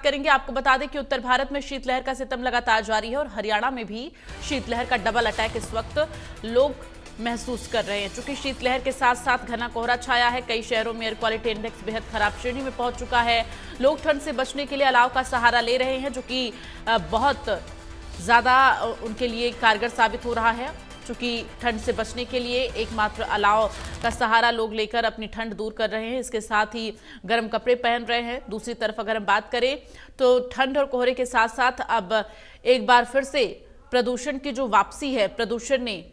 करेंगे। आपको बता दें कि उत्तर भारत में शीतलहर का सितम लगातार जारी है और हरियाणा में भी शीतलहर का डबल अटैक इस वक्त लोग महसूस कर रहे हैं। चूंकि शीतलहर के साथ साथ घना कोहरा छाया है, कई शहरों में एयर क्वालिटी इंडेक्स बेहद खराब श्रेणी में पहुंच चुका है। लोग ठंड से बचने के लिए अलाव का सहारा ले रहे हैं, जो कि बहुत ज्यादा उनके लिए कारगर साबित हो रहा है। चूंकि ठंड से बचने के लिए एकमात्र अलाव का सहारा लोग लेकर अपनी ठंड दूर कर रहे हैं, इसके साथ ही गर्म कपड़े पहन रहे हैं। दूसरी तरफ अगर हम बात करें तो ठंड और कोहरे के साथ साथ अब एक बार फिर से प्रदूषण की जो वापसी है,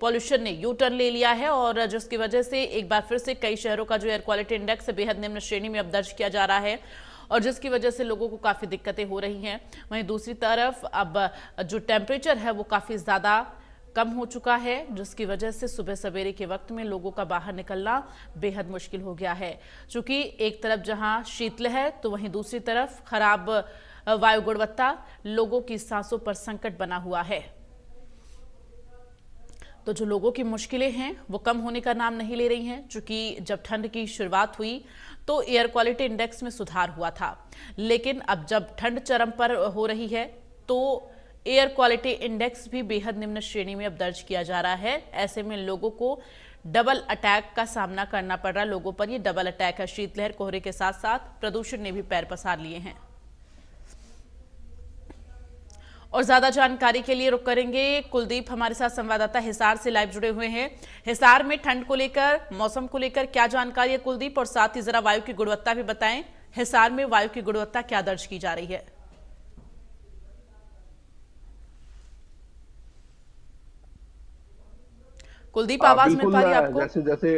पॉल्यूशन ने यू टर्न ले लिया है और जिसकी वजह से एक बार फिर से कई शहरों का जो एयर क्वालिटी इंडेक्स है बेहद निम्न श्रेणी में अब दर्ज किया जा रहा है और जिसकी वजह से लोगों को काफ़ी दिक्कतें हो रही हैं। वहीं दूसरी तरफ अब जो टेम्परेचर है वो काफ़ी ज़्यादा कम हो चुका है, जिसकी वजह से सुबह सवेरे के वक्त में लोगों का बाहर निकलना बेहद मुश्किल हो गया है। चूंकि एक तरफ जहां शीतलहर तो वहीं दूसरी तरफ खराब वायु गुणवत्ता लोगों की सांसों पर संकट बना हुआ है। तो जो लोगों की मुश्किलें हैं वो कम होने का नाम नहीं ले रही हैं। चूंकि जब ठंड की शुरुआत हुई तो एयर क्वालिटी इंडेक्स में सुधार हुआ था, लेकिन अब जब ठंड चरम पर हो रही है तो एयर क्वालिटी इंडेक्स भी बेहद निम्न श्रेणी में अब दर्ज किया जा रहा है। ऐसे में लोगों को डबल अटैक का सामना करना पड़ रहा है। लोगों पर ये डबल अटैक है। शीतलहर, कोहरे के साथ साथ प्रदूषण ने भी पैर पसार लिए हैं। और ज्यादा जानकारी के लिए रुक करेंगे कुलदीप, हमारे साथ संवाददाता हिसार से लाइव जुड़े हुए हैं। हिसार में ठंड को लेकर, मौसम को लेकर क्या जानकारी है कुलदीप, और साथ ही जरा वायु की गुणवत्ता भी बताएं। हिसार में वायु की गुणवत्ता क्या दर्ज की जा रही है? कुलदीप, आवाज मिल पा रही है आपको? जैसे जैसे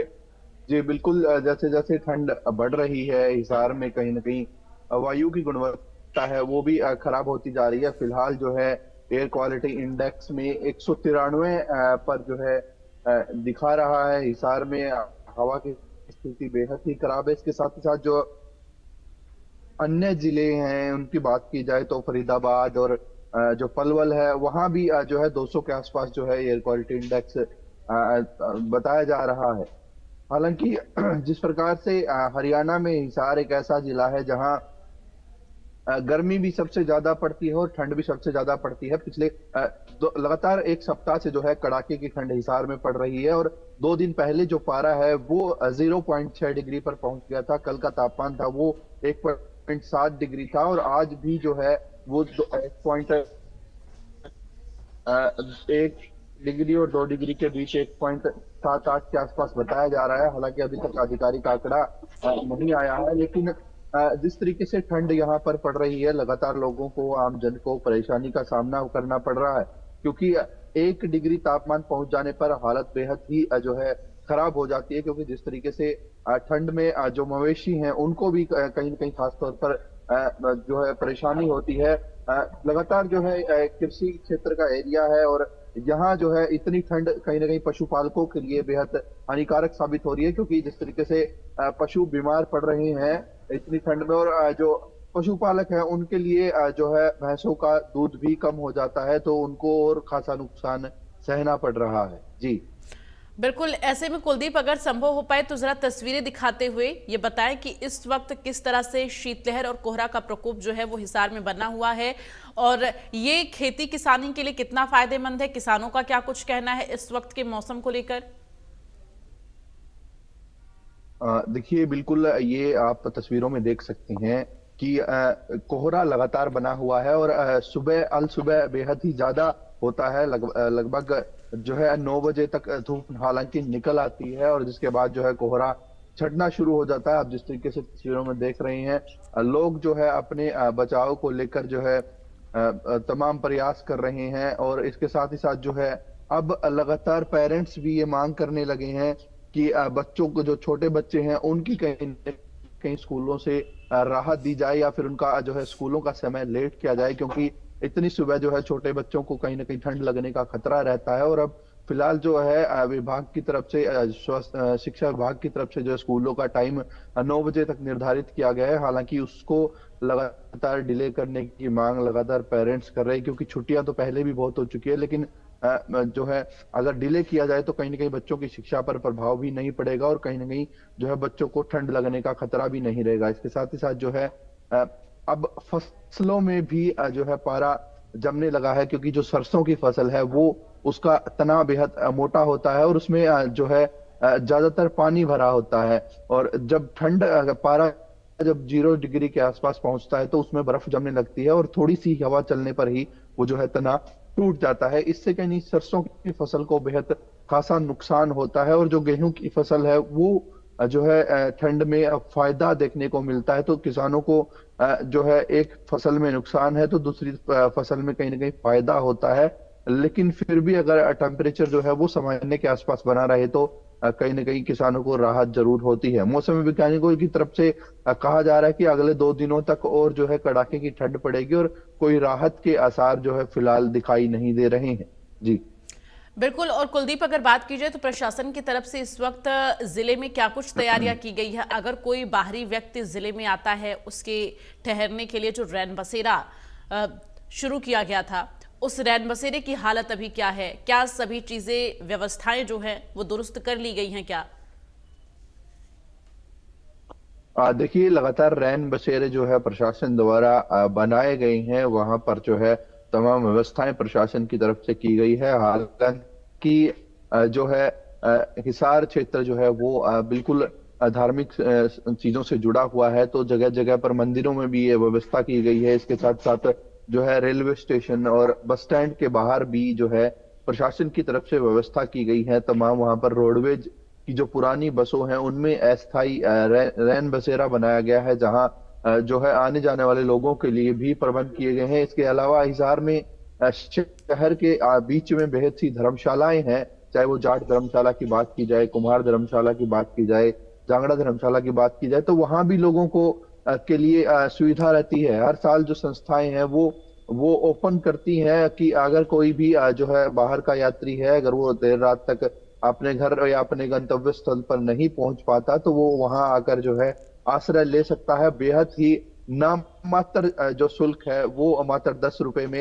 जी बिल्कुल, जैसे जैसे ठंड बढ़ रही है हिसार में कहीं ना कहीं वायु की गुणवत्ता है वो भी खराब होती जा रही है। फिलहाल जो है एयर क्वालिटी इंडेक्स में 193 पर जो है दिखा रहा है। हिसार में हवा की स्थिति बेहद ही खराब है। इसके साथ ही साथ जो अन्य जिले हैं उनकी बात की जाए तो फरीदाबाद और जो पलवल है वहां भी जो है 200 के आसपास जो है एयर क्वालिटी इंडेक्स बताया जा रहा है। हालांकि जिस प्रकार से हरियाणा में हिसार एक ऐसा जिला है जहां गर्मी भी सबसे ज्यादा पड़ती है और ठंड भी सबसे ज्यादा पड़ती है। पिछले लगातार एक सप्ताह से जो है कड़ाके की ठंड हिसार में पड़ रही है और 2 दिन पहले जो पारा है वो 0.6 डिग्री पर पहुंच गया था। कल का तापमान था वो 1.7 डिग्री था और आज भी जो है वो 1 डिग्री और 2 डिग्री के बीच 1.78 के आसपास बताया जा रहा है। हालांकि अभी तक आधिकारिक आंकड़ा नहीं आया है, लेकिन जिस तरीके से ठंड यहाँ पर पड़ रही है लगातार लोगों को, आमजन को परेशानी का सामना करना पड़ रहा है, क्योंकि 1 डिग्री तापमान पहुंच जाने पर हालत बेहद ही जो है खराब हो जाती है। क्योंकि जिस तरीके से ठंड में जो मवेशी हैं उनको भी कहीं न कहीं खासतौर पर जो है परेशानी होती है। लगातार जो है कृषि क्षेत्र का एरिया है और यहाँ जो है इतनी ठंड कहीं ना कहीं पशुपालकों के लिए बेहद हानिकारक साबित हो रही है। क्योंकि जिस तरीके से पशु बीमार पड़ रहे हैं इतनी ठंड में और जो पशुपालक है उनके लिए जो है भैंसों का दूध भी कम हो जाता है, तो उनको और खासा नुकसान सहना पड़ रहा है। जी बिल्कुल। ऐसे में कुलदीप, अगर संभव हो पाए तो जरा तस्वीरें दिखाते हुए ये बताएं कि इस वक्त किस तरह से शीतलहर और कोहरा का प्रकोप जो है वो हिसार में बना हुआ है और ये खेती किसानी के लिए कितना फायदेमंद है, किसानों का क्या कुछ कहना है इस वक्त के मौसम को लेकर? देखिए बिल्कुल, ये आप तस्वीरों में देख सकते हैं कि कोहरा लगातार बना हुआ है और सुबह अल सुबह बेहद ही ज्यादा होता है। लगभग जो है 9 बजे तक धूप हालांकि निकल आती है और जिसके बाद जो है कोहरा छटना शुरू हो जाता है। आप जिस तरीके से तस्वीरों में देख रहे हैं लोग जो है अपने बचाव को लेकर जो है तमाम प्रयास कर रहे हैं और इसके साथ ही साथ जो है अब लगातार पेरेंट्स भी ये मांग करने लगे हैं कि बच्चों को, जो छोटे बच्चे हैं उनकी कहीं न कहीं स्कूलों से राहत दी जाए या फिर उनका जो है स्कूलों का समय लेट किया जाए, क्योंकि इतनी सुबह जो है छोटे बच्चों को कहीं ना कहीं ठंड लगने का खतरा रहता है। और अब फिलहाल जो है विभाग की तरफ से, स्वास्थ्य शिक्षा विभाग की तरफ से जो स्कूलों का टाइम 9 बजे तक निर्धारित किया गया है। हालांकि उसको लगातार डिले करने की मांग लगातार पेरेंट्स कर रहे हैं, क्योंकि छुट्टियां तो पहले भी बहुत हो चुकी है, लेकिन जो है अगर डिले किया जाए तो कहीं ना कहीं बच्चों की शिक्षा पर प्रभाव भी नहीं पड़ेगा और कहीं ना कहीं जो है बच्चों को ठंड लगने का खतरा भी नहीं रहेगा। इसके साथ ही साथ जो है अब फसलों में भी जो है पारा जमने लगा है, क्योंकि जो सरसों की फसल है वो उसका तना बेहद मोटा होता है और उसमें जो है ज्यादातर पानी भरा होता है। और जब पारा जब 0 डिग्री के आसपास पहुंचता है तो उसमें बर्फ जमने लगती है और थोड़ी सी हवा चलने पर ही वो जो है तना टूट जाता है। इससे कहीं सरसों की फसल को बेहद खासा नुकसान होता है। और जो गेहूं की फसल है वो जो है ठंड में फायदा देखने को मिलता है। तो किसानों को जो है एक फसल में नुकसान है तो दूसरी फसल में कहीं ना कहीं फायदा होता है। लेकिन फिर भी अगर टेम्परेचर जो है वो सामान्य के आसपास बना रहे तो कहीं ना कहीं किसानों को राहत जरूर होती है। मौसम वैज्ञानिकों की तरफ से कहा जा रहा है कि अगले 2 दिनों तक और जो है कड़ाके की ठंड पड़ेगी और कोई राहत के आसार जो है फिलहाल दिखाई नहीं दे रहे हैं। जी बिल्कुल। और कुलदीप, अगर बात की जाए तो प्रशासन की तरफ से इस वक्त जिले में क्या कुछ तैयारियां की गई है? अगर कोई बाहरी व्यक्ति जिले में आता है, उसके ठहरने के लिए जो रैन बसेरा शुरू किया गया था, उस रैन बसेरे की हालत अभी क्या है? क्या सभी चीजें, व्यवस्थाएं जो हैं वो दुरुस्त कर ली गई हैं क्या? देखिए, लगातार रैन बसेरे जो है प्रशासन द्वारा बनाए गए हैं। वहां पर जो है तमाम व्यवस्थाएं प्रशासन की तरफ से की गई है। हालांकि जो है हिसार क्षेत्र जो है वो बिल्कुल धार्मिक चीजों से जुड़ा हुआ है, तो जगह जगह पर मंदिरों में भी ये व्यवस्था की गई है। इसके साथ साथ जो है रेलवे स्टेशन और बस स्टैंड के बाहर भी जो है प्रशासन की तरफ से व्यवस्था की गई है। तमाम वहां पर रोडवेज की जो पुरानी बसों हैं उनमें अस्थाई रैन बसेरा बनाया गया है, जहां जो है आने जाने वाले लोगों के लिए भी प्रबंध किए गए हैं। इसके अलावा हिसार में शहर के बीच में बेहद सी धर्मशालाएं हैं, चाहे वो जाट धर्मशाला की बात की जाए, कुम्हार धर्मशाला की बात की जाए, जांगड़ा धर्मशाला की बात की जाए, तो वहां भी लोगों को के लिए सुविधा रहती है। हर साल जो संस्थाएं हैं वो ओपन करती हैं कि अगर कोई भी जो है बाहर का यात्री है, अगर वो देर रात तक अपने घर या अपने गंतव्य स्थल पर नहीं पहुंच पाता तो वो वहां आकर जो है आश्रय ले सकता है। बेहद ही नाम मात्र जो शुल्क है वो मात्र 10 रुपए में